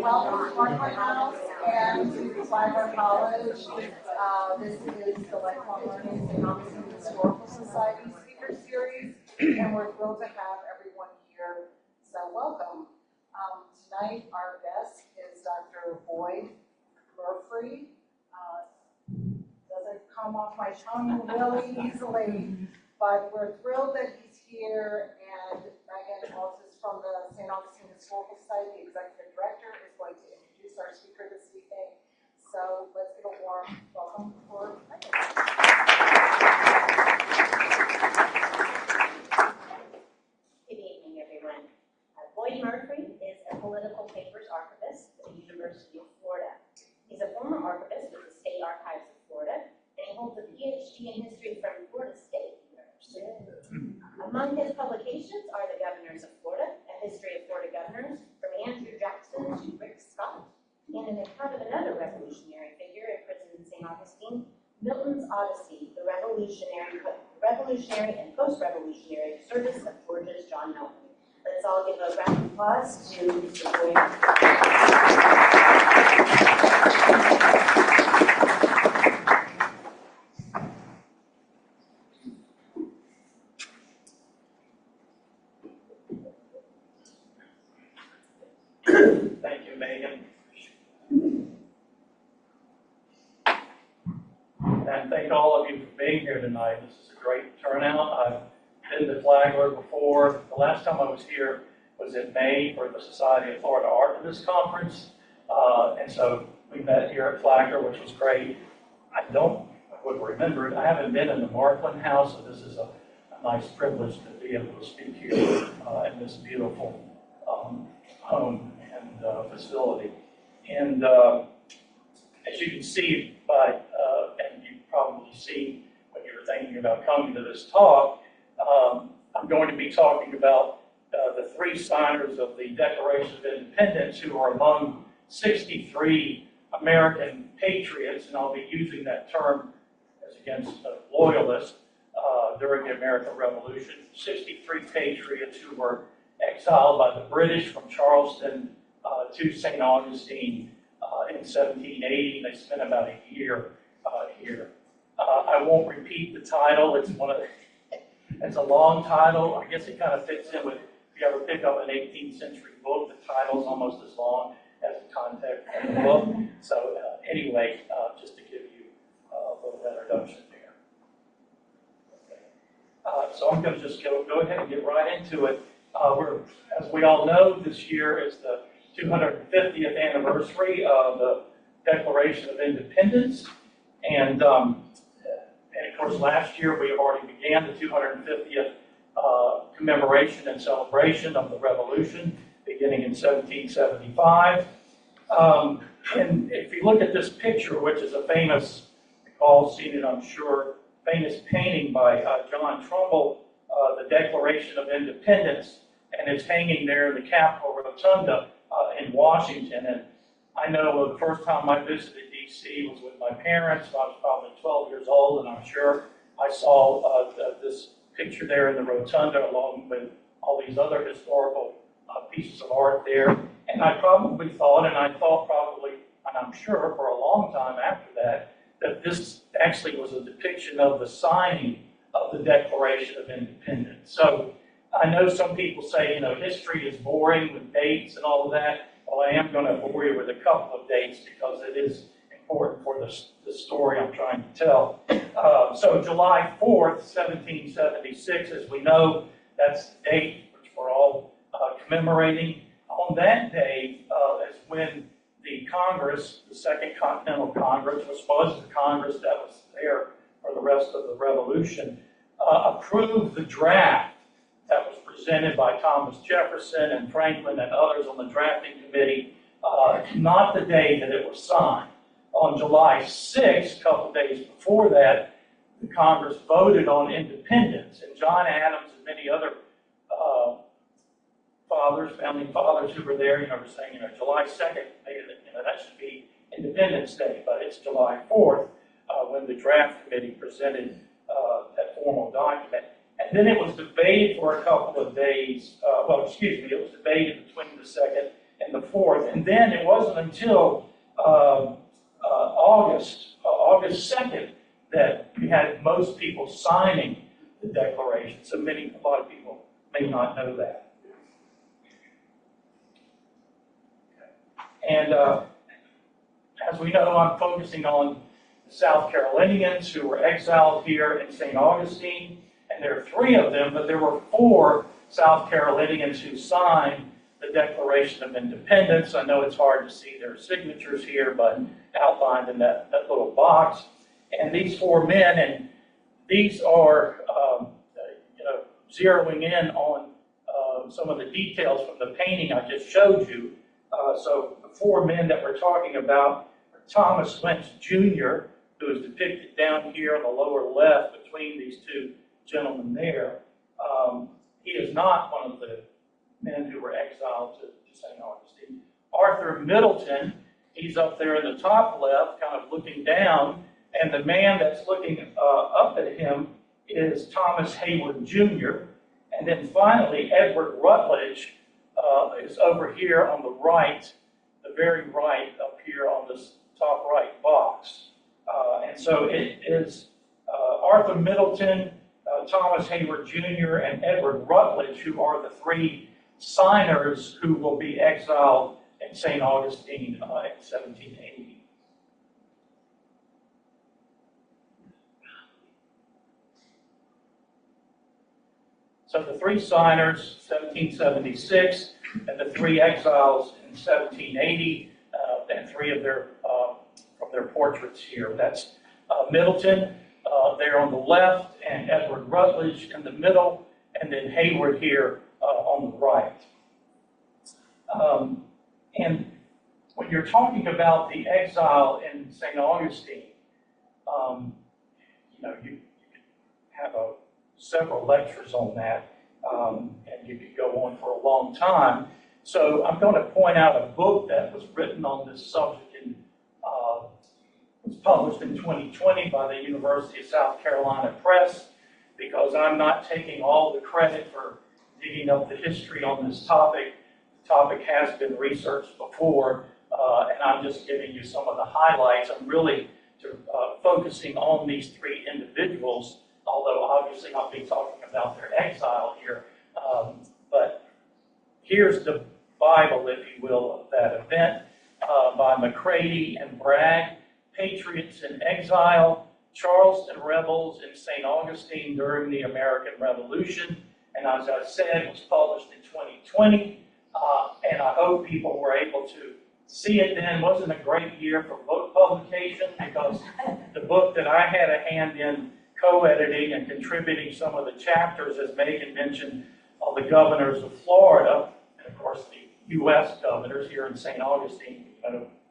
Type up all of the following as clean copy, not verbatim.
Welcome to Markham House and to Flagler College. This is the Lifelong Learning and Augustine Historical Society Speaker Series, and we're thrilled to have everyone here. So welcome. Tonight our guest is Dr. Boyd Murphree. Doesn't come off my tongue really easily, but we're thrilled that he's here. And Megan Waltz from the St. Augustine Historical Society, the executive director, is going to introduce our speaker this evening. So let's give a warm welcome for Megan. Good evening, everyone. Boyd Murphree is a political papers archivist at the University of Florida. He's a former archivist with the State Archives of Florida, and he holds a PhD in history from Florida State University. Among his publications are The Governors of Florida, A History of Florida Governors, from Andrew Jackson to Rick Scott, and an account of another revolutionary figure imprisoned in St. Augustine, Milton's Odyssey, the revolutionary and post-revolutionary service of Georgia's John Milton. Let's all give a round of applause to Mr. Boyd. Thank you, Megan. And thank all of you for being here tonight. This is a great turnout. I've been to Flagler before. The last time I was here was in May for the Society of Florida Archivists Conference. And so we met here at Flagler, which was great. I would remember it. I haven't been in the Markham House, so this is a nice privilege to be able to speak here in this beautiful home and facility. And as you can see and you've probably seen when you're thinking about coming to this talk, I'm going to be talking about the three signers of the Declaration of Independence who are among 63 American patriots, and I'll be using that term as against loyalists during the American Revolution. 63 patriots who were exiled by the British from Charleston to St. Augustine in 1780. They spent about a year here. I won't repeat the title. It's a long title. I guess it kind of fits in with, if you ever pick up an 18th century book, the title's almost as long as the context of the book. So anyway, just to give you a little introduction there. Okay. So I'm going to just go ahead and get right into it. As we all know, this year is the 250th anniversary of the Declaration of Independence. And of course, last year we already began the 250th commemoration and celebration of the Revolution, beginning in 1775. And if you look at this picture, which is a famous, you've all seen it, I'm sure, famous painting by John Trumbull, the Declaration of Independence, and it's hanging there in the Capitol Rotunda in Washington. And I know the first time I visited D.C. was with my parents. I was probably 12 years old, and I'm sure I saw this picture there in the Rotunda along with all these other historical pieces of art there. And I probably thought, and I'm sure for a long time after that, that this actually was a depiction of the signing of the Declaration of Independence. So I know some people say, history is boring with dates and all of that. Well, I am going to bore you with a couple of dates because it is important for the story I'm trying to tell. So July 4th, 1776, as we know, that's the date which we're all commemorating. On that day is when the Congress, the Second Continental Congress, which was the Congress that was there for the rest of the Revolution, approved the draft that was presented by Thomas Jefferson and Franklin and others on the drafting committee, not the day that it was signed. On July 6th, a couple days before that, the Congress voted on independence, and John Adams and many other founding fathers who were there, were saying, July 2nd, that should be Independence Day, but it's July 4th when the draft committee presented that formal document. And then it was debated for a couple of days. It was debated between the 2nd and the 4th. And then it wasn't until August 2nd that we had most people signing the Declaration. So a lot of people may not know that. And as we know, I'm focusing on the South Carolinians who were exiled here in St. Augustine. And there are 3 of them, but there were 4 South Carolinians who signed the Declaration of Independence. I know it's hard to see their signatures here, but outlined in that little box. And these 4 men, and these are, zeroing in on some of the details from the painting I just showed you. So the 4 men that we're talking about are Thomas Lynch Jr., who is depicted down here on the lower left between these 2 gentlemen there. He is not one of the men who were exiled to St. Augustine. Arthur Middleton, he's up there in the top left, kind of looking down, and the man that's looking up at him is Thomas Heyward Jr. And then finally, Edward Rutledge is over here on the right, the very right up here on this top right box. And so it is Arthur Middleton, Thomas Heyward Jr., and Edward Rutledge, who are the 3 signers who will be exiled in St. Augustine in 1780. So the 3 signers, 1776, and the 3 exiles in 1780, and 3 of their from their portraits here. That's Middleton there on the left, and Edward Rutledge in the middle, and then Heyward here on the right. And when you're talking about the exile in St. Augustine, you could have several lectures on that, and you could go on for a long time. So I'm going to point out a book that was written on this subject was published in 2020 by the University of South Carolina Press, because I'm not taking all the credit for digging up the history on this topic. The topic has been researched before, and I'm just giving you some of the highlights. I'm really focusing on these 3 individuals, although obviously I'll be talking about their exile here. But here's the Bible, if you will, of that event by McCready and Bragg, Patriots in Exile, Charleston Rebels in St. Augustine during the American Revolution. And as I said, it was published in 2020, and I hope people were able to see it then. It wasn't a great year for book publication, because the book that I had a hand in co-editing and contributing some of the chapters, as Megan mentioned, of the governors of Florida, and of course the U.S. governors here in St. Augustine,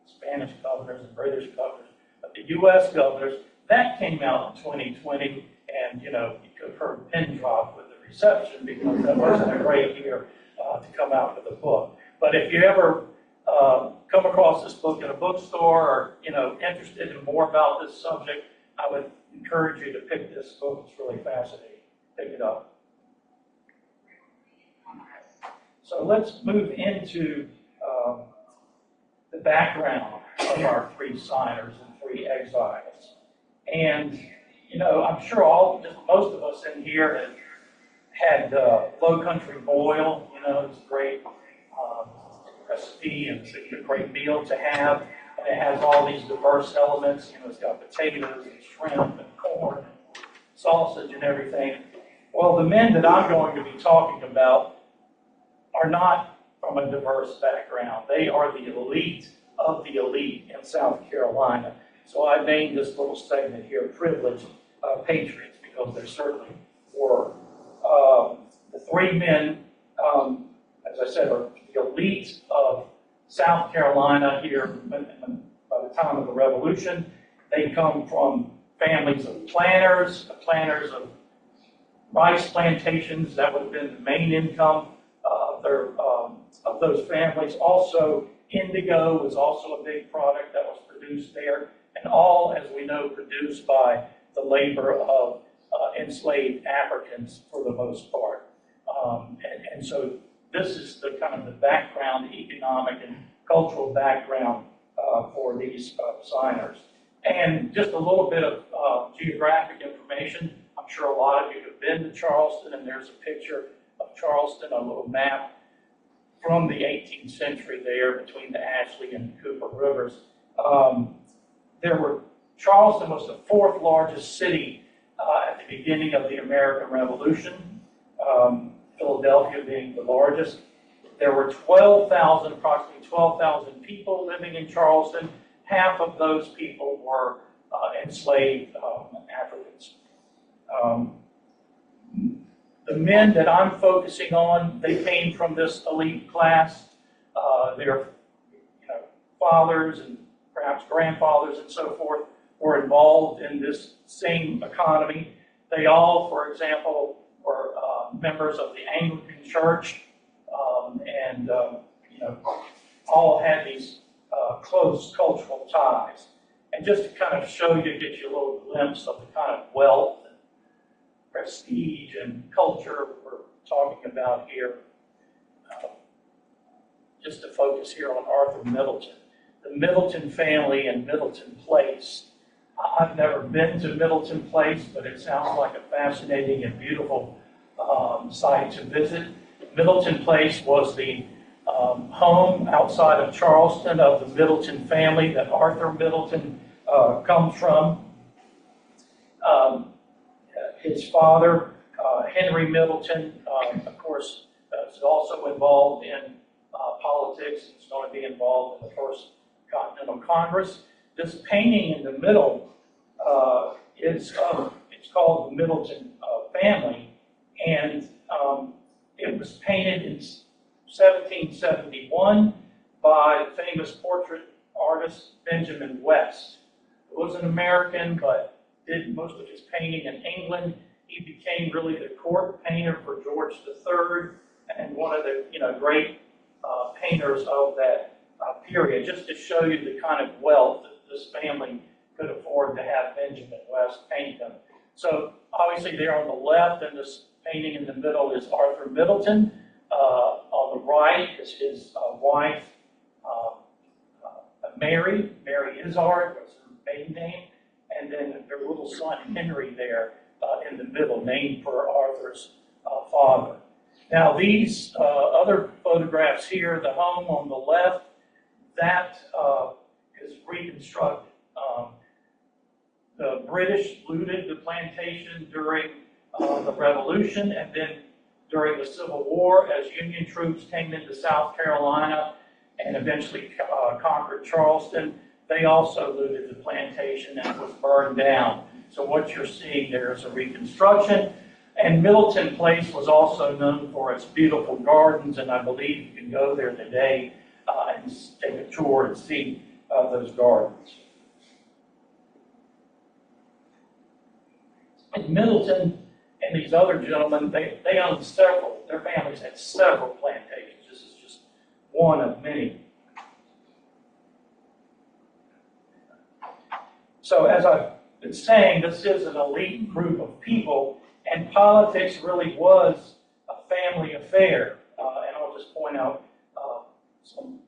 Spanish governors and British governors, but the U.S. governors, that came out in 2020, and you could have heard a pin drop with the reception, because that wasn't a great year to come out with a book. But if you ever come across this book in a bookstore, or interested in more about this subject, I would encourage you to pick this book. It's really fascinating. Pick it up. So let's move into the background of our 3 signers and 3 exiles. And, I'm sure most of us in here have had Low Country boil. It's a great recipe, and it's a great meal to have. And it has all these diverse elements. It's got potatoes and shrimp and corn and sausage and everything. Well, the men that I'm going to be talking about are not from a diverse background. They are the elite of the elite in South Carolina. So I named this little segment here Privileged Patriots, because there certainly were. The 3 men, as I said, are the elite of South Carolina here by the time of the Revolution. They come from families of planters of rice plantations. That would have been the main income of those families. Also, indigo was also a big product that was produced there, and all, as we know, produced by the labor of enslaved Africans for the most part. And so this is the kind of the background, the economic and cultural background for these signers. And just a little bit of geographic information. I'm sure a lot of you have been to Charleston, and there's a picture of Charleston, a little map from the 18th century there between the Ashley and Cooper Rivers. Charleston was the fourth largest city at the beginning of the American Revolution, Philadelphia being the largest. There were approximately 12,000 people living in Charleston. Half of those people were enslaved Africans. The men that I'm focusing on, they came from this elite class. Their fathers and perhaps grandfathers and so forth were involved in this same economy. They all, for example, were members of the Anglican Church, and all had these close cultural ties. And just to kind of show you, get you a little glimpse of the kind of wealth and prestige and culture we're talking about here, just to focus here on Arthur Middleton. The Middleton family and Middleton Place. I've never been to Middleton Place, but it sounds like a fascinating and beautiful site to visit. Middleton Place was the home outside of Charleston of the Middleton family that Arthur Middleton comes from. His father, Henry Middleton, of course, is also involved in politics. He's going to be involved in the First Continental Congress. This painting in the middle it's called the Middleton family, and it was painted in 1771 by the famous portrait artist Benjamin West. He was an American, but did most of his painting in England. He became really the court painter for George III and one of the great painters of that period, just to show you the kind of wealth that this family could afford to have Benjamin West paint them. So obviously there on the left, and this painting in the middle is Arthur Middleton. On the right is his wife, Mary Izzard was her maiden name, and then their little son Henry there in the middle, named for Arthur's father. Now these other photographs here, the home on the left, that is reconstructed. The British looted the plantation during the Revolution, and then during the Civil War, as Union troops came into South Carolina and eventually conquered Charleston, they also looted the plantation and it was burned down. So what you're seeing there is a reconstruction. And Middleton Place was also known for its beautiful gardens, and I believe you can go there today and take a tour and see those gardens. In Middleton and these other gentlemen, they owned several, their families had several plantations. This is just one of many. So as I've been saying, this is an elite group of people, and politics really was a family affair. And I'll just point out some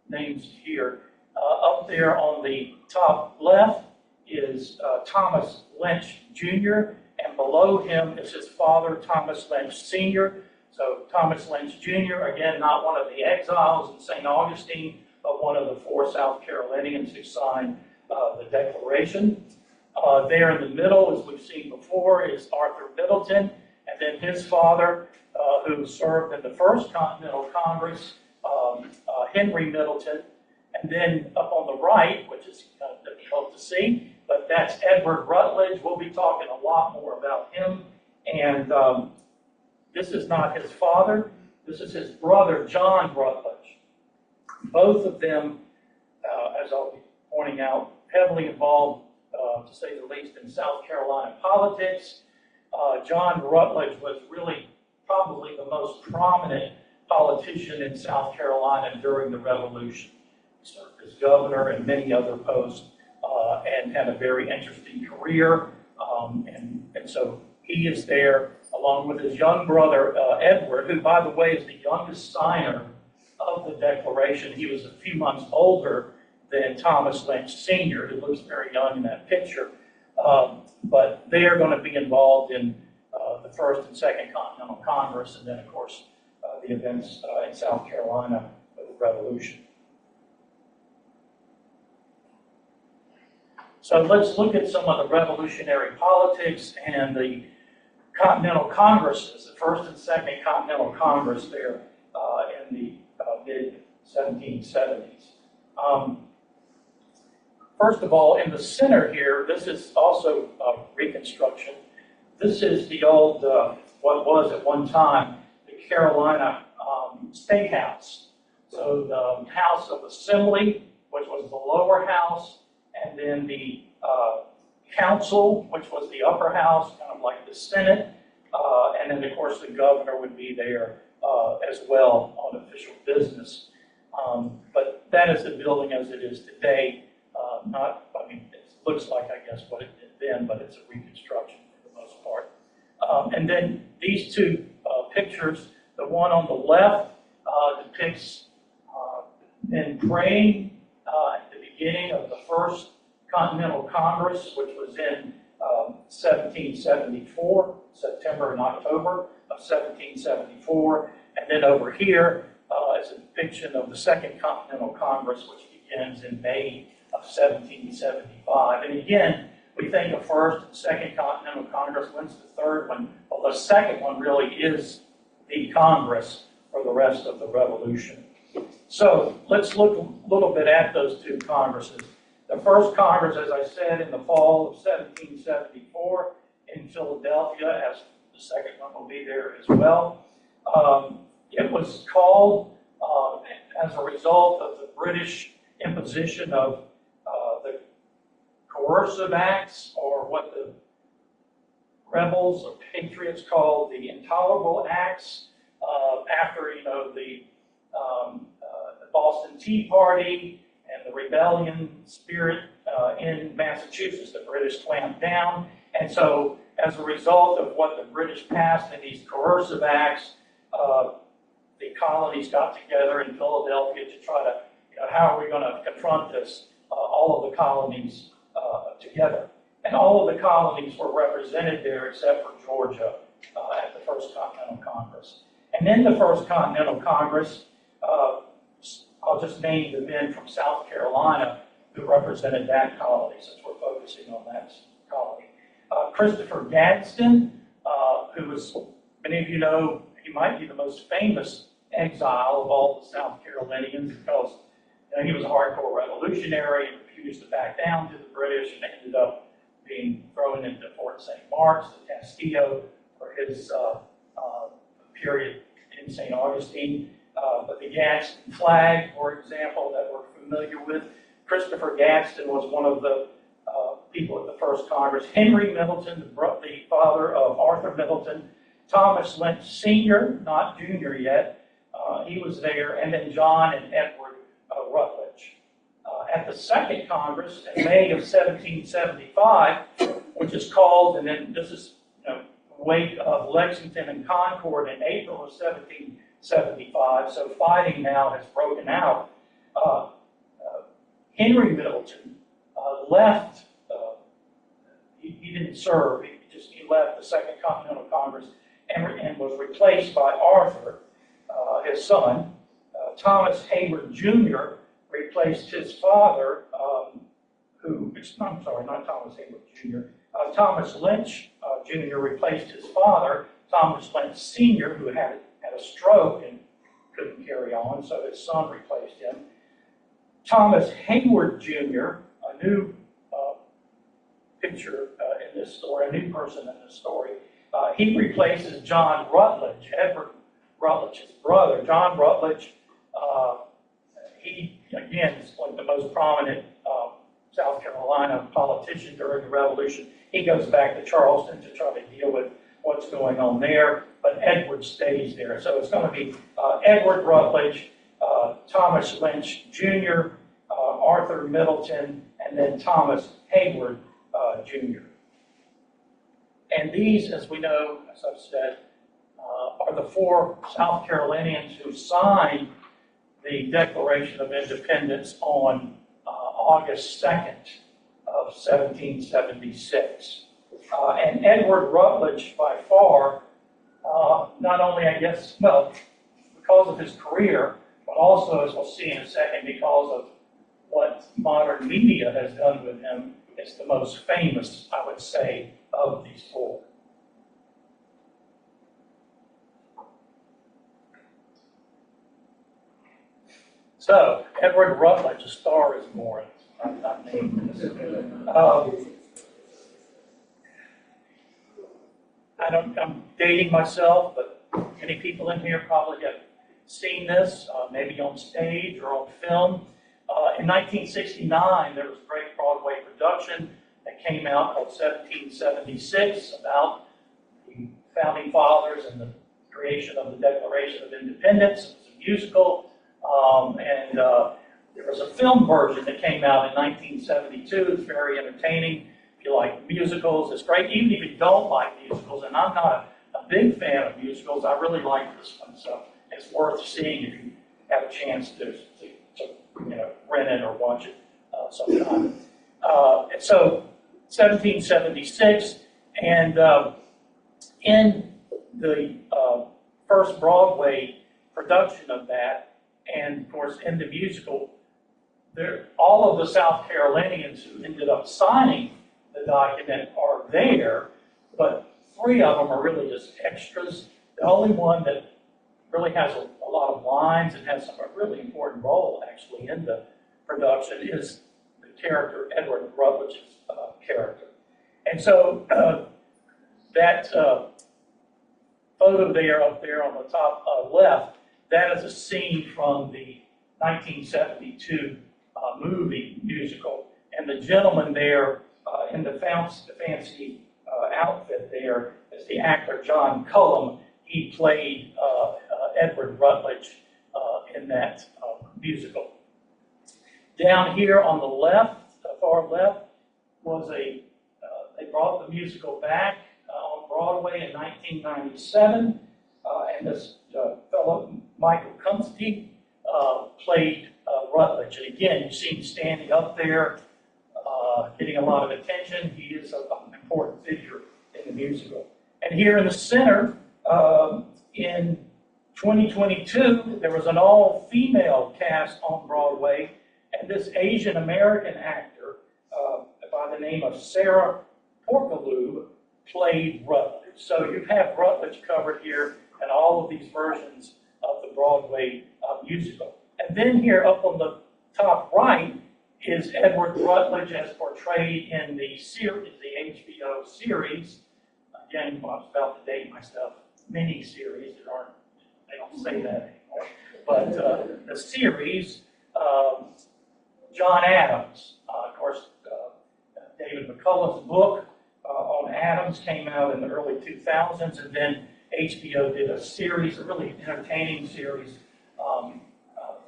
names here. Up there on the top left is Thomas Lynch Jr., and below him is his father, Thomas Lynch Sr. So Thomas Lynch Jr., again, not one of the exiles in St. Augustine, but one of the 4 South Carolinians who signed the Declaration. There in the middle, as we've seen before, is Arthur Middleton, and then his father, who served in the First Continental Congress, Henry Middleton. And then up on the right, which is kind of difficult to see, but that's Edward Rutledge. We'll be talking a lot more about him. And this is not his father. This is his brother, John Rutledge. Both of them, as I'll be pointing out, heavily involved, to say the least, in South Carolina politics. John Rutledge was really probably the most prominent politician in South Carolina during the Revolution. He served as governor and many other posts, and had a very interesting career. And so he is there along with his young brother, Edward, who, by the way, is the youngest signer of the Declaration. He was a few months older than Thomas Lynch Sr., who looks very young in that picture. But they are going to be involved in the First and Second Continental Congress, and then, of course, the events in South Carolina with the Revolution. So let's look at some of the revolutionary politics and the Continental Congresses, the First and Second Continental Congress there in the mid-1770s. First of all, in the center here, this is also Reconstruction. This is the old, what was at one time, the Carolina State House. So the House of Assembly, which was the lower house, and then the Council, which was the upper house, kind of like the Senate, and then, of course, the governor would be there as well on official business. But that is the building as it is today. It looks like, I guess, what it did then, but it's a reconstruction for the most part. And then these two pictures, the one on the left depicts men praying at the beginning of the First Continental Congress, which was in 1774, September and October of 1774. And then over here is a depiction of the Second Continental Congress, which begins in May of 1775. And again, we think of First and Second Continental Congress. When's the third one? Well, the second one really is the Congress for the rest of the Revolution. So let's look a little bit at those two Congresses. The first Congress, as I said, in the fall of 1774 in Philadelphia, as the second one will be there as well. It was called as a result of the British imposition of the coercive acts, or what the rebels or patriots called the intolerable acts, after the Boston Tea Party and the rebellion spirit in Massachusetts. The British clamped down, and so as a result of what the British passed in these coercive acts, the colonies got together in Philadelphia to try to, how are we going to confront this? All of the colonies together. And all of the colonies were represented there except for Georgia at the First Continental Congress. And in the First Continental Congress, I'll just name the men from South Carolina who represented that colony, since we're focusing on that colony. Christopher Gadsden, who was, many of you know, he might be the most famous exile of all the South Carolinians, because he was a hardcore revolutionary and refused to back down to the British, and ended up being thrown into Fort St. Mark's, the Castillo, for his period in St. Augustine. But the Gadsden flag, for example, that we're familiar with, Christopher Gadsden was one of the people at the First Congress. Henry Middleton, the father of Arthur Middleton. Thomas Lynch Sr., not Jr. yet, he was there, and then John and Edward Rutledge. At the Second Congress in May of 1775, which is called, and then this is wake of Lexington and Concord in April of 1775, so fighting now has broken out. Henry Middleton left, he didn't serve, he left the Second Continental Congress and was replaced by Arthur, his son. Thomas Heyward Jr. replaced his father, not Thomas Heyward Jr. Thomas Lynch Jr. replaced his father, Thomas Lynch Sr., who had a stroke and couldn't carry on, so his son replaced him. Thomas Heyward Jr., a new picture in this story, a new person in this story, he replaces John Rutledge, Edward Rutledge's brother. John Rutledge, he, again, is like the most prominent South Carolina politician during the Revolution. He goes back to Charleston to try to deal with what's going on there, but Edward stays there. So it's going to be Edward Rutledge, Thomas Lynch Jr., Arthur Middleton, and then Thomas Heyward Jr. And these, as we know, as I've said, are the four South Carolinians who signed the Declaration of Independence on August 2nd of 1776. And Edward Rutledge, by far, not only, I guess, well, because of his career, but also, as we'll see in a second, because of what modern media has done with him, is the most famous, I would say, of these four. So, Edward Rutledge, A Star is Born. I'm named this. I'm dating myself, but many people in here probably have seen this, maybe on stage or on film. In 1969, there was a great Broadway production that came out called 1776 about the Founding Fathers and the creation of the Declaration of Independence. It was a musical, and there was a film version that came out in 1972. It's very entertaining. If you like musicals, it's great. Even if you don't like musicals, and I'm not a big fan of musicals, I really like this one. So it's worth seeing if you have a chance to rent it or watch it sometime. And so 1776, and in the first Broadway production of that, and of course in the musical, all of the South Carolinians who ended up signing the document are there, but three of them are really just extras. The only one that really has a lot of lines and has a really important role actually in the production is the character, Edward Rutledge's character. And so that photo there, up there on the top left, that is a scene from the 1972 movie musical. And the gentleman there in the fancy outfit there is the actor John Cullum. He played Edward Rutledge in that musical. Down here on the left, the far left, was they brought the musical back on Broadway in 1997, and this fellow, Michael Kunste, played Rutledge. And again, you see him standing up there, getting a lot of attention. He is an important figure in the musical. And here in the center, in 2022, there was an all-female cast on Broadway, and this Asian American actor by the name of Sarah Porkaloo played Rutledge. So you have Rutledge covered here in all of these versions of the Broadway musical. And then here up on the top right is Edward Rutledge as portrayed in the series, the HBO series. Again, I was about to date myself, mini-series. They don't say that anymore. But the series, John Adams, of course, David McCullough's book on Adams came out in the early 2000s, and then HBO did a series, a really entertaining series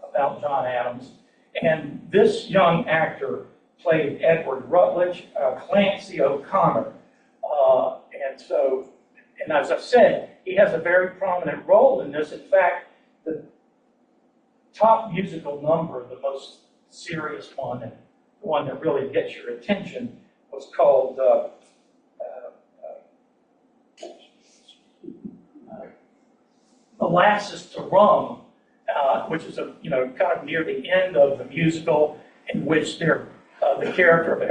about John Adams. And this young actor played Edward Rutledge, Clancy O'Connor. And as I said, he has a very prominent role in this. In fact, the top musical number, the most serious one, and the one that really gets your attention, was called Molasses to Rum, which is kind of near the end of the musical, in which the character of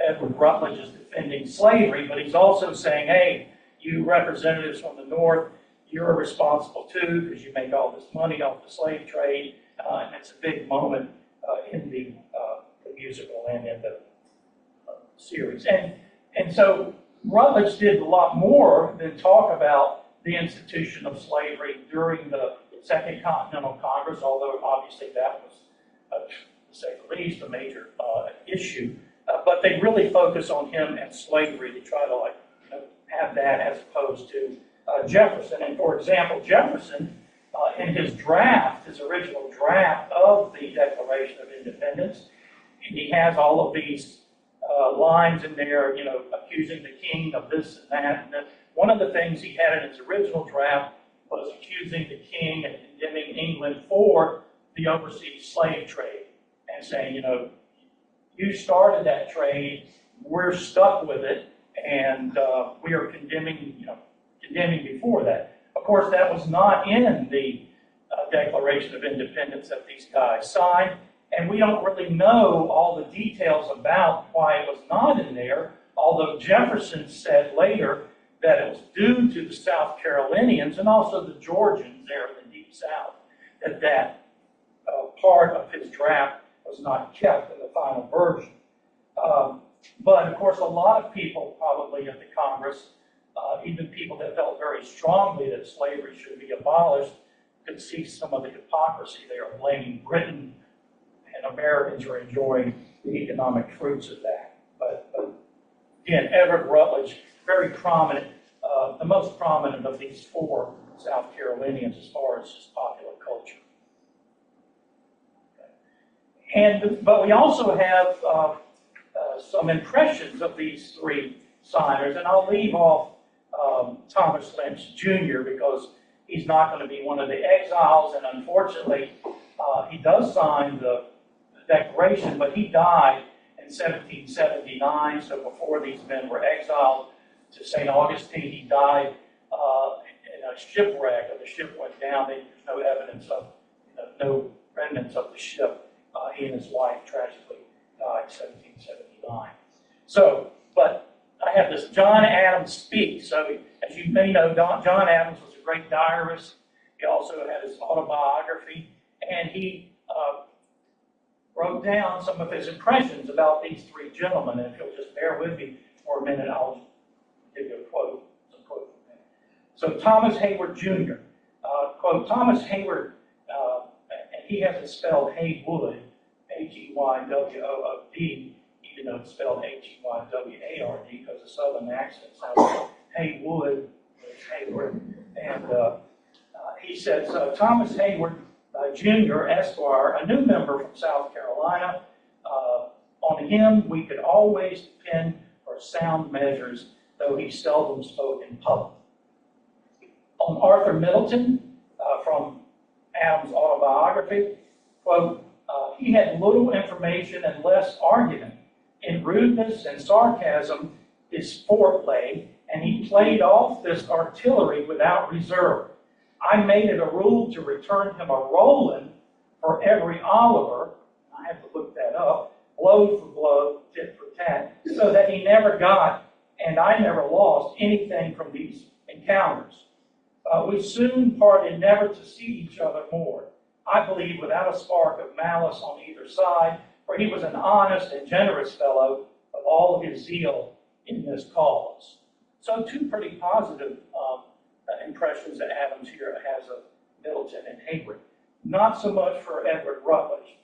Edward Rutledge is defending slavery, but he's also saying, hey, you representatives from the North, you're responsible too, because you make all this money off the slave trade, and it's a big moment in the musical and in the series. And so Rutledge did a lot more than talk about the institution of slavery during the Second Continental Congress, although obviously that was, to say the least, a major issue. But they really focus on him and slavery to try to have that as opposed to Jefferson. And for example, Jefferson, in his original draft of the Declaration of Independence, he has all of these lines in there, accusing the king of this and that. And one of the things he had in his original draft was accusing the king and condemning England for the overseas slave trade and saying, you know, you started that trade, we're stuck with it, and we are condemning, you know, condemning before that. Of course, that was not in the Declaration of Independence that these guys signed, and we don't really know all the details about why it was not in there, although Jefferson said later that it was due to the South Carolinians and also the Georgians there in the Deep South, that part of his draft was not kept in the final version. But of course, a lot of people probably at the Congress, even people that felt very strongly that slavery should be abolished, could see some of the hypocrisy there, blaming Britain, and Americans are enjoying the economic fruits of that. But again, Edward Rutledge, very prominent, the most prominent of these four South Carolinians as far as his popular culture. But we also have some impressions of these three signers, and I'll leave off Thomas Lynch Jr. because he's not going to be one of the exiles, and unfortunately, he does sign the Declaration, but he died in 1779, so before these men were exiled to St. Augustine, he died in a shipwreck, and the ship went down. There's no evidence of, no remnants of the ship. He and his wife tragically died in 1779. So, but I have this John Adams speech. So, as you may know, John Adams was a great diarist. He also had his autobiography, and he wrote down some of his impressions about these three gentlemen. And if you'll just bear with me for a minute, I'll give you some quote from him. So, Thomas Heyward Jr., quote, Thomas Heyward, and he has it spelled Heyward, H-E-Y-W-O-O-D, even though it's spelled H-E-Y-W-A-R-D, because the southern accent sounds like Heyward, Heyward. And he says, Thomas Heyward Jr., Esquire, a new member from South Carolina. On him we could always depend for sound measures, though he seldom spoke in public. On Arthur Middleton, from Adams' autobiography, quote, he had little information and less argument. In rudeness and sarcasm, his foreplay, and he played off this artillery without reserve. I made it a rule to return him a Roland for every Oliver, I have to look that up, blow for blow, tit for tat, so that he never got, and I never lost, anything from these encounters. We soon parted never to see each other more. I believe without a spark of malice on either side, for he was an honest and generous fellow of all his zeal in this cause. So two pretty positive impressions that Adams here has of Middleton and Heyward. Not so much for Edward Rutledge.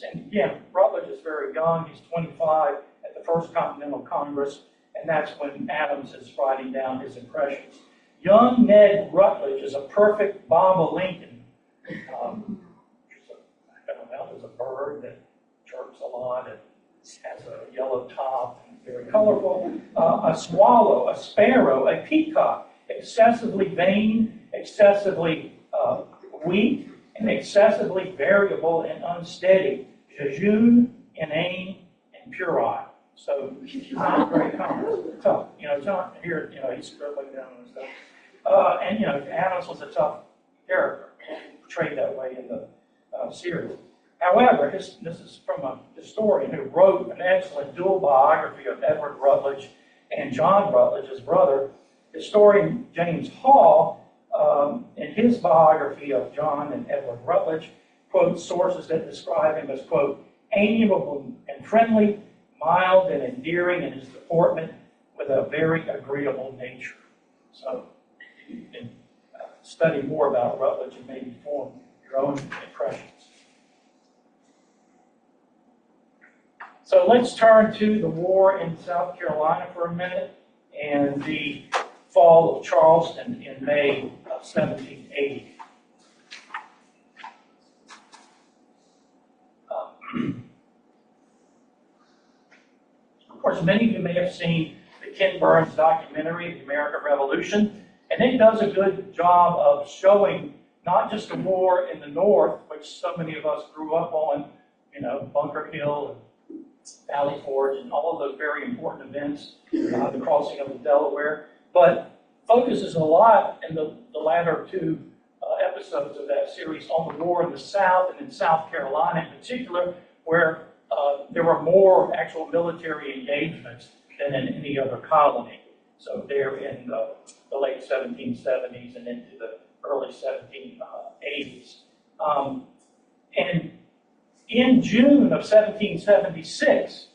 And again, Rutledge is very young. He's 25 at the First Continental Congress, and that's when Adams is writing down his impressions. Young Ned Rutledge is a perfect Bob Lincoln. There's a bird that chirps a lot and has a yellow top and very colorful. A swallow, a sparrow, a peacock, excessively vain, excessively weak, and excessively variable and unsteady. Jejune, inane, and puerile. So he's not very common. Tough. John here, he's scribbling down and stuff. And Adams was a tough character, portrayed that way in the series. However, this is from a historian who wrote an excellent dual biography of Edward Rutledge and John Rutledge, his brother. Historian James Hall, in his biography of John and Edward Rutledge, quotes sources that describe him as, quote, amiable and friendly, mild and endearing in his deportment, with a very agreeable nature. So you can study more about Rutledge and maybe form your own impressions. So let's turn to the war in South Carolina for a minute and the fall of Charleston in May of 1780. Of course, many of you may have seen the Ken Burns documentary, The American Revolution, and it does a good job of showing not just the war in the north, which so many of us grew up on, Bunker Hill and Valley Forge and all of those very important events, the crossing of the Delaware, but focuses a lot in the latter two episodes of that series on the war in the South and in South Carolina in particular, where there were more actual military engagements than in any other colony. So there in the late 1770s and into the early 1780s. And in June of 1776,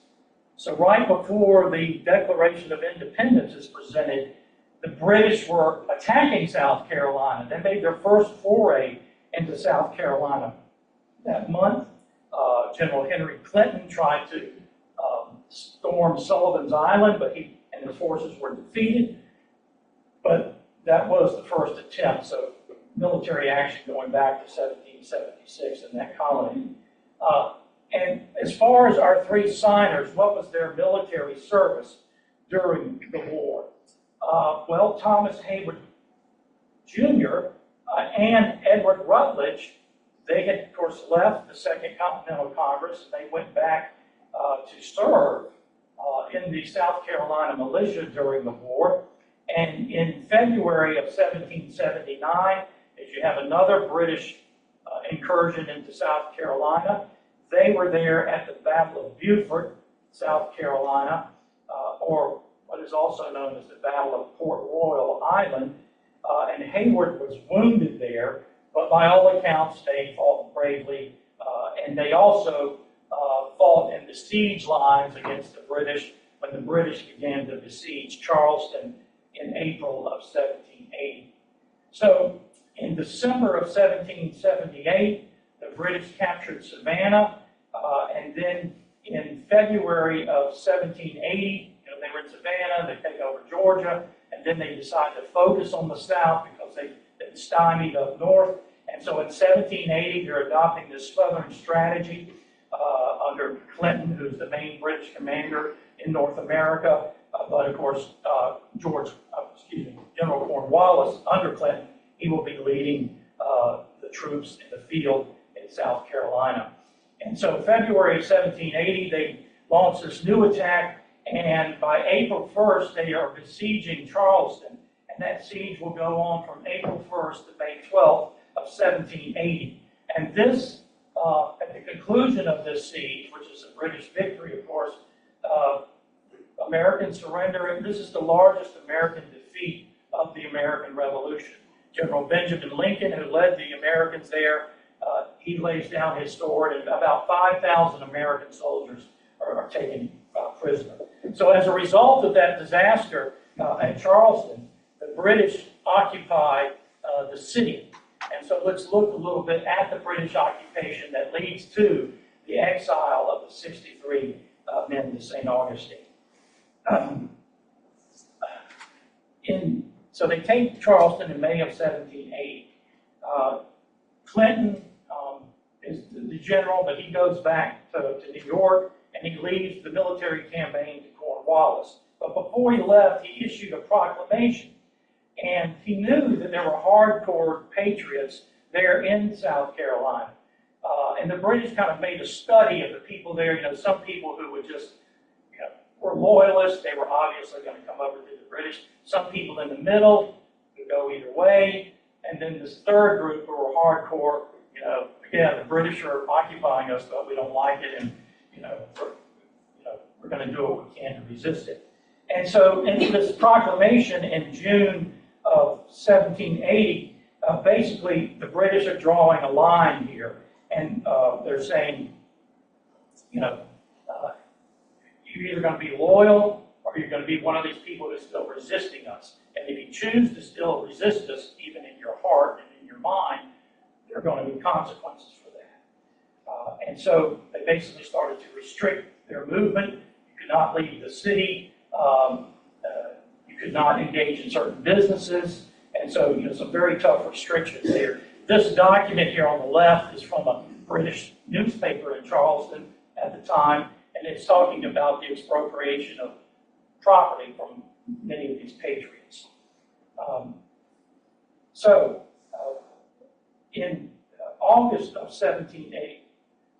so right before the Declaration of Independence is presented, the British were attacking South Carolina. They made their first foray into South Carolina. That month, General Henry Clinton tried to storm Sullivan's Island, but he and his forces were defeated. But that was the first attempt, so military action going back to 1776 in that colony. And as far as our three signers, what was their military service during the war? Well, Thomas Heyward Jr. And Edward Rutledge, they had, of course, left the Second Continental Congress, and they went back to serve in the South Carolina militia during the war. And in February of 1779, as you have another British incursion into South Carolina, they were there at the Battle of Beaufort, South Carolina, or what is also known as the Battle of Port Royal Island, and Heyward was wounded there, but by all accounts, they fought bravely, and they also fought in the siege lines against the British when the British began to besiege Charleston in April of 1780. So in December of 1778, the British captured Savannah, and then in February of 1780, they were in Savannah, they take over Georgia, and then they decide to focus on the South because they'd stymied up north. And so in 1780, they're adopting this Southern strategy under Clinton, who's the main British commander in North America. But of course, General Cornwallis, under Clinton, he will be leading the troops in the field in South Carolina. And so February of 1780, they launched this new attack, and by April 1st, they are besieging Charleston. And that siege will go on from April 1st to May 12th of 1780. And this, at the conclusion of this siege, which is a British victory, of course, American surrender, and this is the largest American defeat of the American Revolution. General Benjamin Lincoln, who led the Americans there, he lays down his sword, and about 5,000 American soldiers are taken prisoner. So as a result of that disaster at Charleston, the British occupied the city. And so let's look a little bit at the British occupation that leads to the exile of the 63 men to St. Augustine. So they take Charleston in May of 1780. Clinton is the general, but he goes back to New York, and he leaves the military campaign to Cornwallis. But before he left, he issued a proclamation, and he knew that there were hardcore patriots there in South Carolina. And the British kind of made a study of the people there. Some people who would just, were loyalists. They were obviously going to come over to the British. Some people in the middle who go either way. And then this third group who were hardcore, again, the British are occupying us, but we don't like it, and, we're going to do what we can to resist it. And so in this proclamation in June of 1780, basically the British are drawing a line here, and they're saying, you're either going to be loyal or you're going to be one of these people who's still resisting us. And if you choose to still resist us, even in your heart and in your mind, there are going to be consequences for that. And so they basically started to restrict their movement. You could not leave the city. You could not engage in certain businesses. And so, some very tough restrictions there. This document here on the left is from a British newspaper in Charleston at the time, and it's talking about the expropriation of property from many of these patriots. in August of 1780,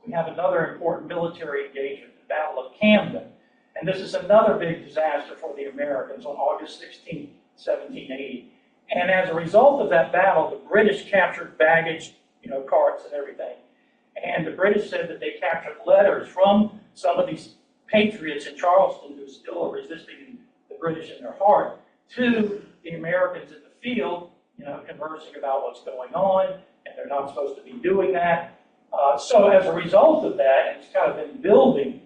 we have another important military engagement, the Battle of Camden. And this is another big disaster for the Americans on August 16, 1780. And as a result of that battle, the British captured baggage, carts and everything. And the British said that they captured letters from some of these patriots in Charleston who still are resisting the British in their heart to the Americans in the field, conversing about what's going on, and they're not supposed to be doing that. So as a result of that, it's kind of been building.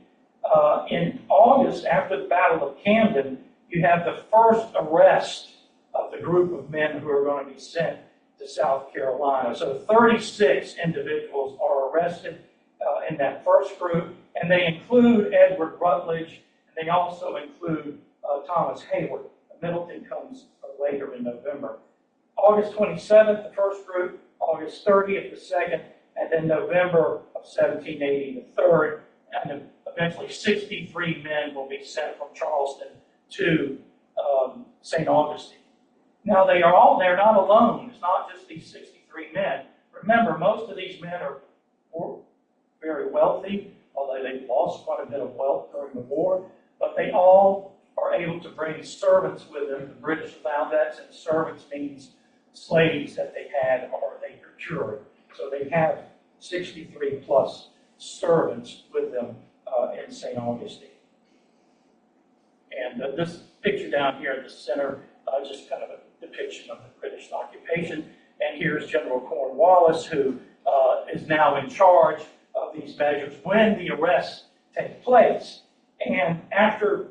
In August, after the Battle of Camden, you have the first arrest of the group of men who are going to be sent to South Carolina. So 36 individuals are arrested in that first group, and they include Edward Rutledge, and they also include Thomas Heyward. Middleton comes later in November. August 27th, the first group, August 30th, the second, and then November of 1780, the third, and eventually 63 men will be sent from Charleston to St. Augustine. Now they're not alone. It's not just these 63 men. Remember, most of these men are very wealthy, although they've lost quite a bit of wealth during the war, but they all are able to bring servants with them. The British allowed that, since servants means slaves that they had or they procured. So they have 63 plus servants with them in St. Augustine. And this picture down here at the center, just kind of a depiction of the British occupation. And here's General Cornwallis, who is now in charge of these measures when the arrests take place. And after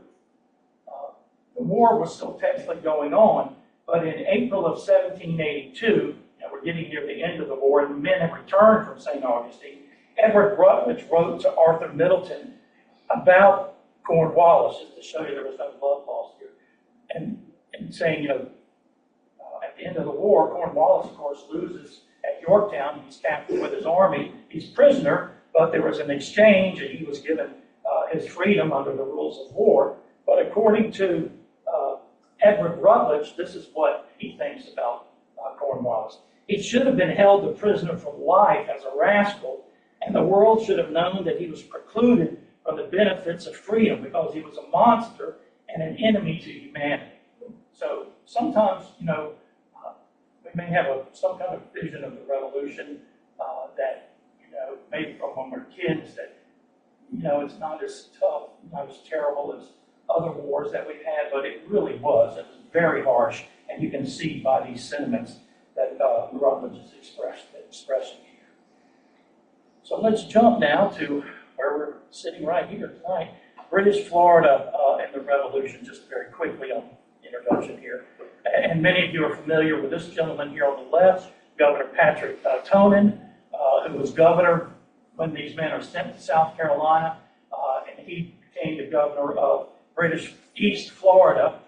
the war was still technically going on, but in April of 1782, and we're getting near the end of the war, and the men have returned from St. Augustine, Edward Rutledge wrote to Arthur Middleton about Cornwallis, just to show you there was no blood loss here, and saying, at the end of the war, Cornwallis, of course, loses at Yorktown. He's captured with his army. He's prisoner, but there was an exchange, and he was given his freedom under the rules of war. But according to Edward Rutledge, this is what he thinks about Cornwallis. He should have been held a prisoner for life as a rascal, and the world should have known that he was precluded from the benefits of freedom because he was a monster and an enemy to humanity. So sometimes, we may have some kind of vision of the revolution that, maybe from when we're kids, that, it's not as tough, not as terrible as other wars that we've had, but it really was. It was very harsh, and you can see by these sentiments that Rutledge is expressing here. So let's jump now to where we're sitting right here tonight, British Florida and the Revolution, just very quickly on introduction here. And many of you are familiar with this gentleman here on the left, Governor Patrick Tonin, who was governor when these men are sent to South Carolina, and he became the governor of British East Florida.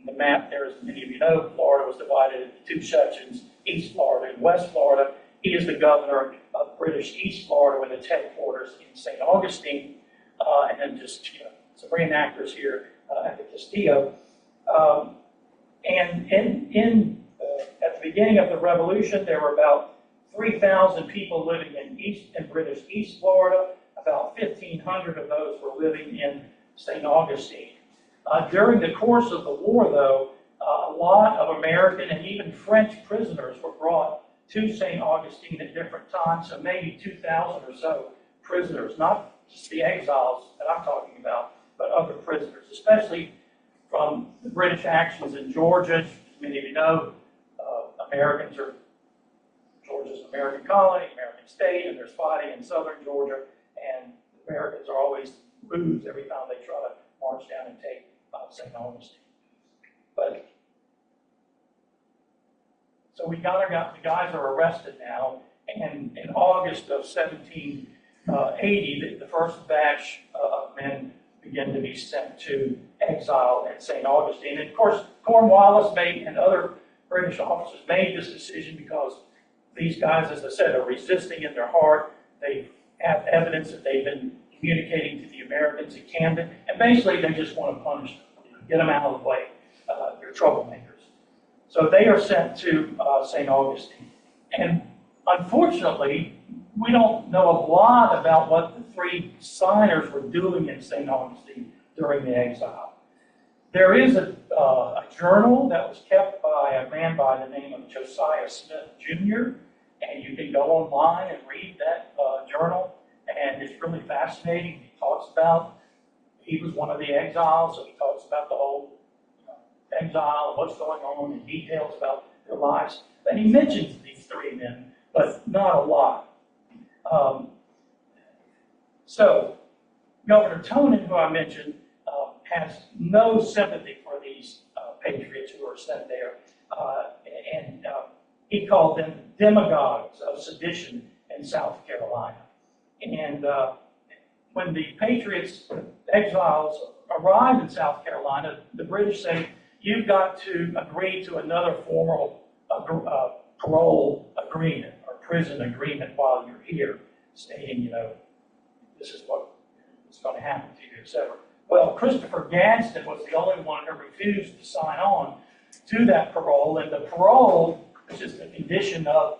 The map there, as many of you know, Florida was divided into two sections, East Florida and West Florida. He is the governor of British East Florida with its headquarters in St. Augustine, and then just some reenactors here at the Castillo. And at the beginning of the Revolution, there were about 3,000 people living in British East Florida. About 1,500 of those were living in St. Augustine. During the course of the war, though, a lot of American and even French prisoners were brought to St. Augustine at different times, so maybe 2,000 or so prisoners, not just the exiles that I'm talking about, but other prisoners, especially from the British actions in Georgia. As many of you know, Georgia's an American colony, American state, and there's fighting in southern Georgia, and the Americans are always lose every time they try to march down and take St. Augustine. But so the guys are arrested now, and in August of 1780, the first batch of men begin to be sent to exile at St. Augustine. And of course, Cornwallis and other British officers made this decision because these guys, as I said, are resisting in their heart. They have evidence that they've been communicating to the Americans in Camden, and basically they just want to punish them, get them out of the way. They're troublemakers. So they are sent to St. Augustine. And Unfortunately, we don't know a lot about what the three signers were doing in St. Augustine during the exile. There is a journal that was kept by a man by the name of Josiah Smith Jr., and you can go online and read that journal, and it's really fascinating. He talks about, he was one of the exiles, so he talks about the whole exile and what's going on and details about their lives. And he mentions these three men, but not a lot. So Governor Tonin, who I mentioned, has no sympathy for these patriots who are sent there. And he called them demagogues of sedition in South Carolina. And when the patriots, exiles, arrived in South Carolina, the British say, you've got to agree to another formal parole agreement or prison agreement while you're here, stating, this is what is going to happen to you, etc. Well, Christopher Gadsden was the only one who refused to sign on to that parole, and the parole is just a condition of,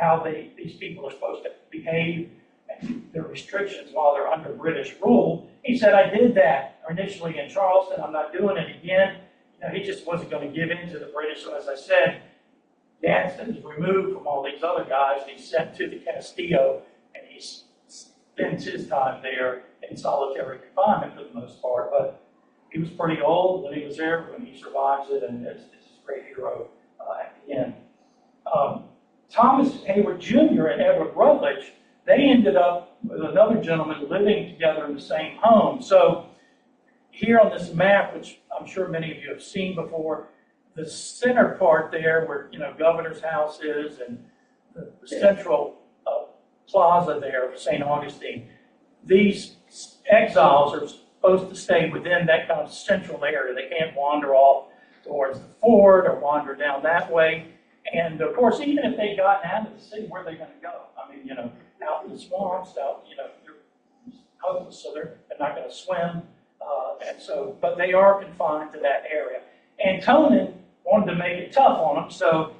how these people are supposed to behave and their restrictions while they're under British rule. He said, I did that initially in Charleston. I'm not doing it again. He just wasn't going to give in to the British. So as I said, Gadsden is removed from all these other guys. He's sent to the Castillo, and he spends his time there in solitary confinement for the most part. But he was pretty old when he was there, when he survives it, and it's a great hero at the end. Thomas Heyward Jr. and Edward Rutledge, they ended up with another gentleman living together in the same home. So here on this map, which I'm sure many of you have seen before, the center part there where, Governor's House is, and the central plaza there of St. Augustine, these exiles are supposed to stay within that kind of central area. They can't wander off towards the fort or wander down that way. And of course, even if they got out of the city, where are they going to go? I mean, out in the swamps, they're homeless, so they're not going to swim. But they are confined to that area. And Tonin wanted to make it tough on them, so,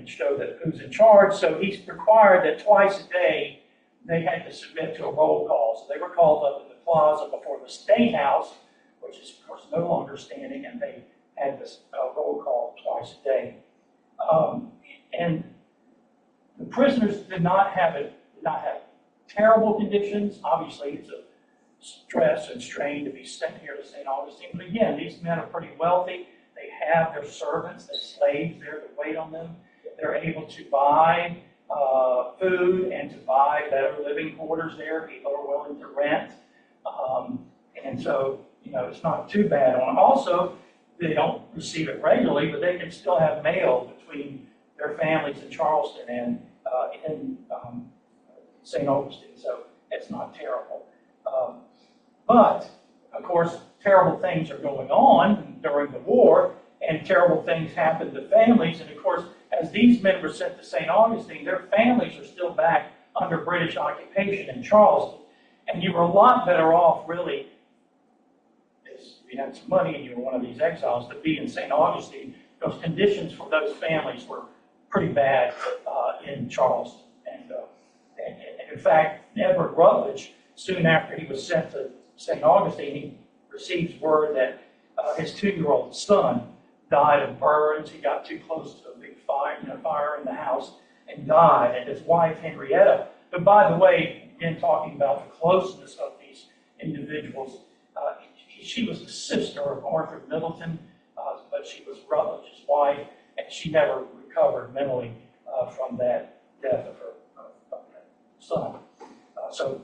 show that who's in charge. So he's required that twice a day they had to submit to a roll call. So they were called up in the plaza before the State House, which is, of course, no longer standing, and they had this roll call twice a day. And the prisoners did not have terrible conditions. Obviously, it's a stress and strain to be sent here to St. Augustine. But again, these men are pretty wealthy. They have their servants, their slaves there to wait on them. They're able to buy food and to buy better living quarters there. People are willing to rent. And so, it's not too bad on them. Also, they don't receive it regularly, but they can still have mail between their families in Charleston and in St. Augustine. So it's not terrible. But, of course, terrible things are going on during the war, and terrible things happen to families. And, of course, as these men were sent to St. Augustine, their families are still back under British occupation in Charleston. And you were a lot better off, really, if you had some money and you were one of these exiles, to be in St. Augustine, because conditions for those families were pretty bad in Charleston. And in fact, Edward Rutledge, soon after he was sent to St. Augustine, he receives word that his 2-year-old son died of burns. He got too close to a big fire in the house and died. And his wife, Henrietta, but by the way, again, talking about the closeness of these individuals, she was the sister of Arthur Middleton, but she was Rutledge's wife, and she never recovered mentally from that death of her son. So,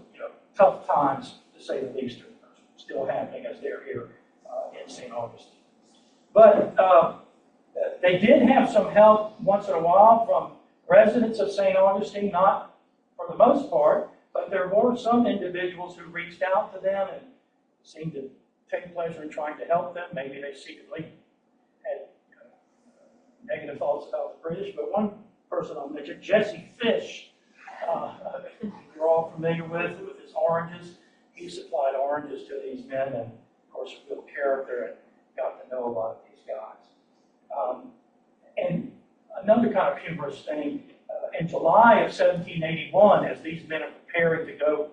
tough times, to say the least, are still happening as they're here in St. Augustine. But they did have some help once in a while from residents of St. Augustine, not for the most part, but there were some individuals who reached out to them and seemed to take pleasure in trying to help them. Maybe they secretly had negative thoughts about the British, but one person I'll mention, Jesse Fish, you're all familiar with his oranges. He supplied oranges to these men, and of course, a real character, and got to know a lot of these guys. And another kind of humorous thing, in July of 1781, as these men are preparing to go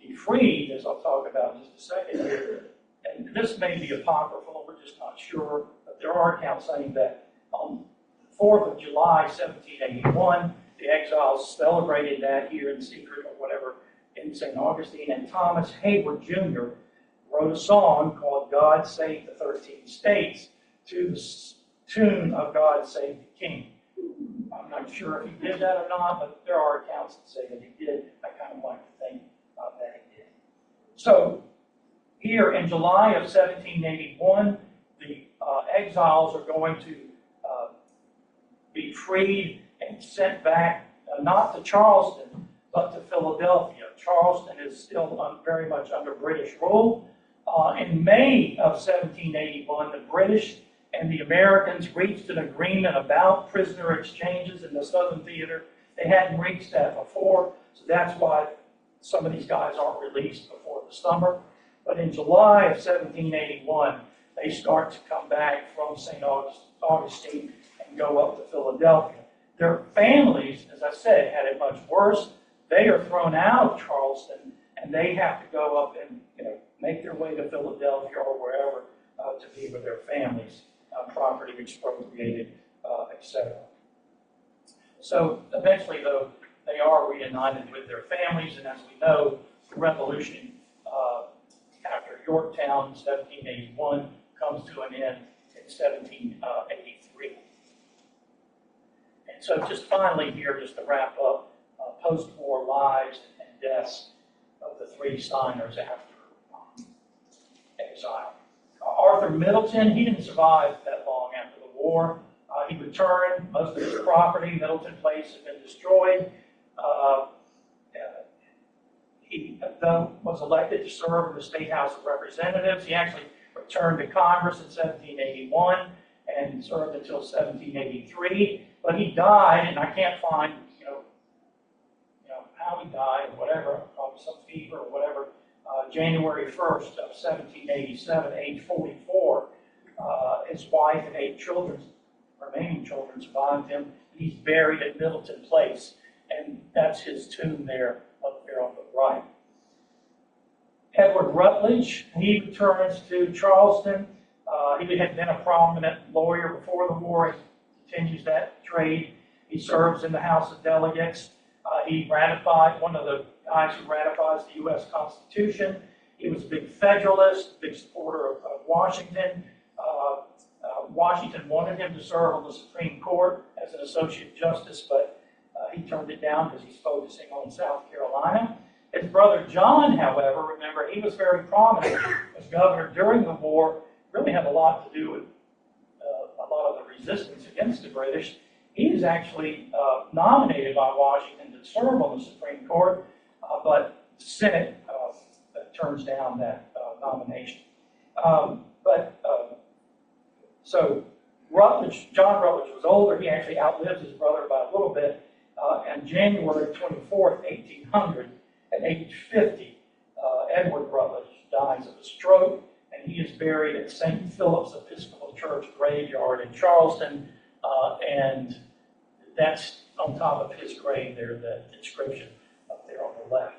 to be freed, as I'll talk about in just a second here, and this may be apocryphal, we're just not sure, but there are accounts saying that on the 4th of July, 1781, the exiles celebrated that here in secret or whatever in St. Augustine, and Thomas Heyward Jr. wrote a song called God Save the 13 States to the tune of God Save the King. I'm not sure if he did that or not, but there are accounts that say that he did. I kind of like to think that he did. So, here in July of 1781, the exiles are going to be freed and sent back, not to Charleston, but to Philadelphia. Charleston is still very much under British rule. In May of 1781, the British and the Americans reached an agreement about prisoner exchanges in the Southern Theater. They hadn't reached that before, so that's why some of these guys aren't released before the summer. But in July of 1781, they start to come back from St. Augustine and go up to Philadelphia. Their families, as I said, had it much worse. They are thrown out of Charleston, and they have to go up and make their way to Philadelphia or wherever to be with their families, property expropriated, etc. So eventually, though, they are reunited with their families, and as we know, the revolution after Yorktown in 1781 comes to an end in 1783. And so just finally here, just to wrap up, post-war lives and deaths of the three signers after exile. Arthur Middleton, he didn't survive that long after the war. He returned. Most of his property, Middleton Place, had been destroyed. He was elected to serve in the State House of Representatives. He actually returned to Congress in 1781 and served until 1783. But he died, and I can't find, how he died or whatever, probably some fever or whatever. January 1st of 1787, age 44. His wife and 8 children, remaining children, survived him. He's buried at Middleton Place, and that's his tomb there, up there on the right. Edward Rutledge, he returns to Charleston. He had been a prominent lawyer before the war. He continues that trade. He serves in the House of Delegates. He ratified, one of the guys who ratifies the U.S. Constitution. He was a big Federalist, big supporter of Washington. Washington wanted him to serve on the Supreme Court as an Associate Justice, but he turned it down because he's focusing on South Carolina. His brother John, however, remember, he was very prominent as governor during the war, really had a lot to do with a lot of the resistance against the British. He was actually nominated by Washington to serve on the Supreme Court, but the Senate turns down that nomination. So John Rutledge was older. He actually outlived his brother by a little bit. On January 24th, 1800, at age 50, Edward Rutledge dies of a stroke, and he is buried at St. Philip's Episcopal Church graveyard in Charleston, and that's on top of his grave there, the inscription up there on the left.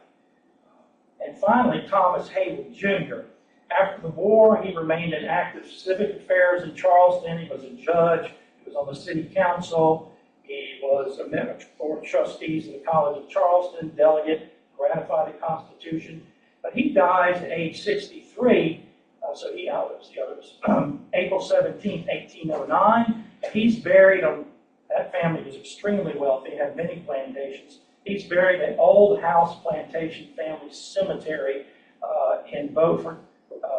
And finally, Thomas Heyward Jr. After the war, he remained in active civic affairs in Charleston. He was a judge. He was on the city council. He was a member of board of trustees of the College of Charleston, delegate, ratified the Constitution. But he dies at age 63, so he outlives the others. April 17, 1809. And he's buried on, that family was extremely wealthy, had many plantations. He's buried at Old House Plantation Family Cemetery in Beaufort,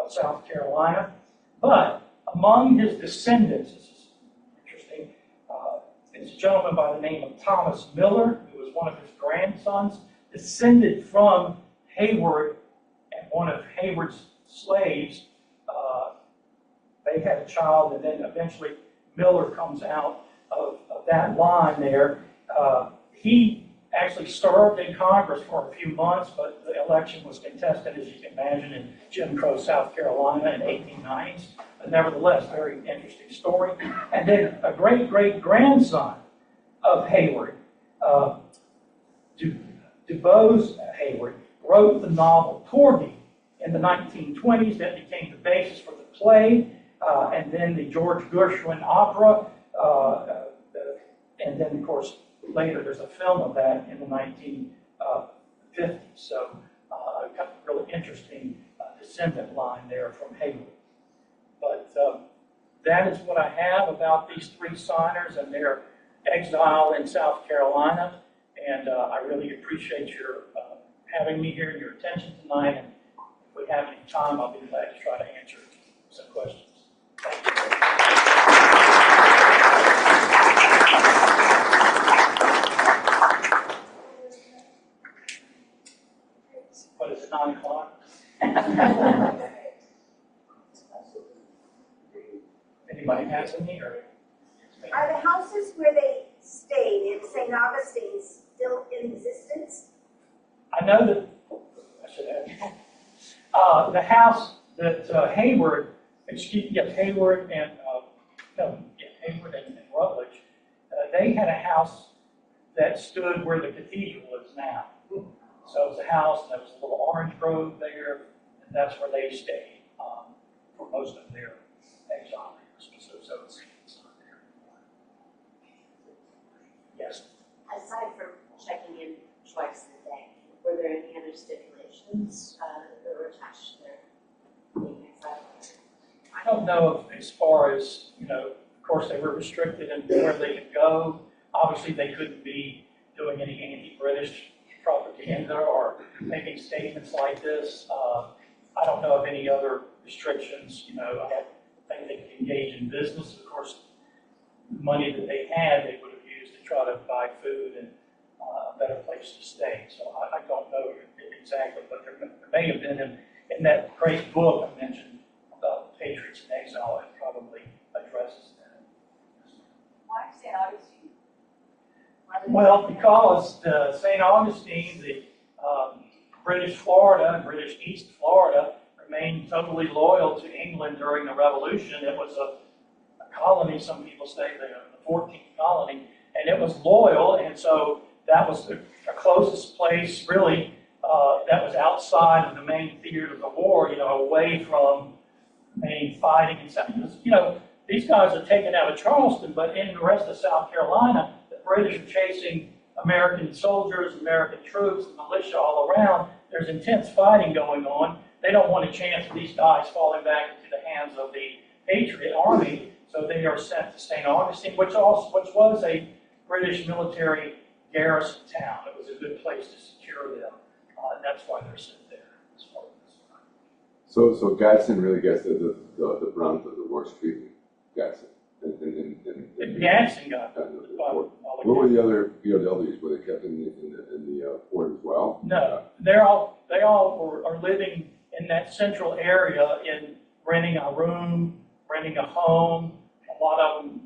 South Carolina. But among his descendants, this is interesting, is a gentleman by the name of Thomas Miller, who was one of his grandsons, descended from Heyward and one of Heyward's slaves. They had a child, and then eventually Miller comes out of that line there. He actually served in Congress for a few months, but the election was contested, as you can imagine, in Jim Crow, South Carolina in the 1890s. But nevertheless, very interesting story. And then a great-great-grandson of Heyward. DuBose Heyward wrote the novel Torby in the 1920s that became the basis for the play, and then the George Gershwin opera, and then, of course, later there's a film of that in the 1950s. So, kind of really interesting descendant line there from Heyward. But that is what I have about these three signers and their exile in South Carolina. And I really appreciate your having me here and your attention tonight. And if we have any time, I'll be glad to try to answer some questions. Thank you. What is it, 9 o'clock? Anybody has any? Or? Are the houses where they stayed in St. Augustine still in existence? I know that, I should add, the house that Heyward and Rutledge, they had a house that stood where the cathedral is now. So it was a house, and there was a little orange grove there, and that's where they stayed for most of their exile years. So it's not there. Yes. Aside from checking in twice a day, were there any other stipulations that were attached to their being exiled? I don't know if, as far as, of course, they were restricted in where they could go. Obviously, they couldn't be doing any anti-British propaganda or making statements like this. I don't know of any other restrictions. I don't think they could engage in business. Of course, the money that they had, they would have used to try to buy food and a better place to stay. So I don't know exactly, but there may have been in that great book I mentioned about patriots in exile, it probably addresses that. Why St. Augustine? Well, because St. Augustine, the British Florida and British East Florida remained totally loyal to England during the Revolution. It was a colony, some people say the 14th colony, and it was loyal, and so that was the closest place, really, that was outside of the main theater of the war, away from main fighting and stuff. These guys are taken out of Charleston, but in the rest of South Carolina, the British are chasing American soldiers, American troops, and militia all around. There's intense fighting going on. They don't want a chance of these guys falling back into the hands of the Patriot Army, so they are sent to St. Augustine, which was a British military garrison town. It was a good place to secure them, and that's why they're sent there. As far as So Gadsden really gets the brunt of the worst treatment. Gadsden. Gadsden got what were the other POWs? Were they kept in the fort as well? No, they all are living in that central area in renting a room, renting a home. A lot of them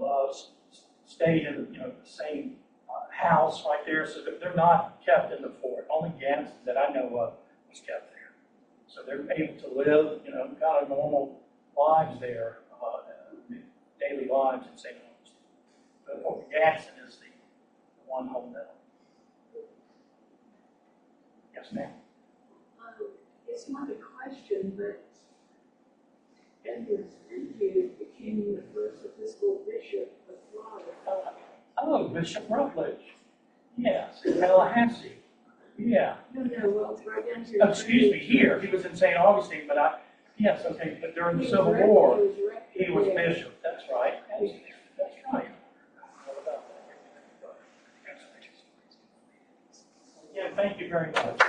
stayed in the same house right there, so they're not kept in the fort. Only Gadsden that I know of was kept there. So they're able to live, kind of normal lives there, daily lives in St. Augustine. But Fort Gadsden is the one home now. Yes, ma'am. It's not a question, but Edward Springfield became the first Episcopal bishop of Florida. Bishop Rutledge. Yes, in Tallahassee. Yeah. No, well, right into Excuse me, here. He was in St. Augustine, but yes, okay, but during the Civil War, he was bishop. That's right. That's right. What about that? Yeah, thank you very much.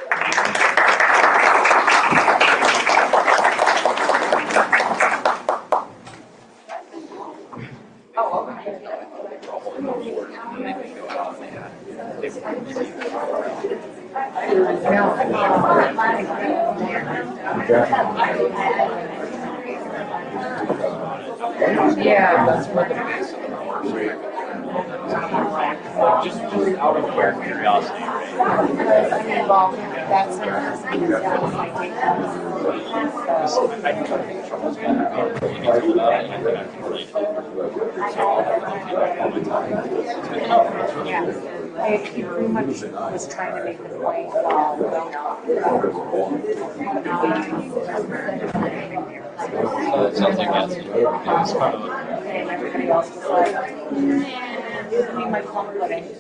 Yeah, that's what the base of the Murphree. Just out of pure curiosity, right? Because, I mean, well, that's one of those things that was like, I have trouble getting into that, and I can relate to it. yeah, he pretty much was trying to make the point, So it sounds like that's part of and everybody else was like, give me my plum pudding.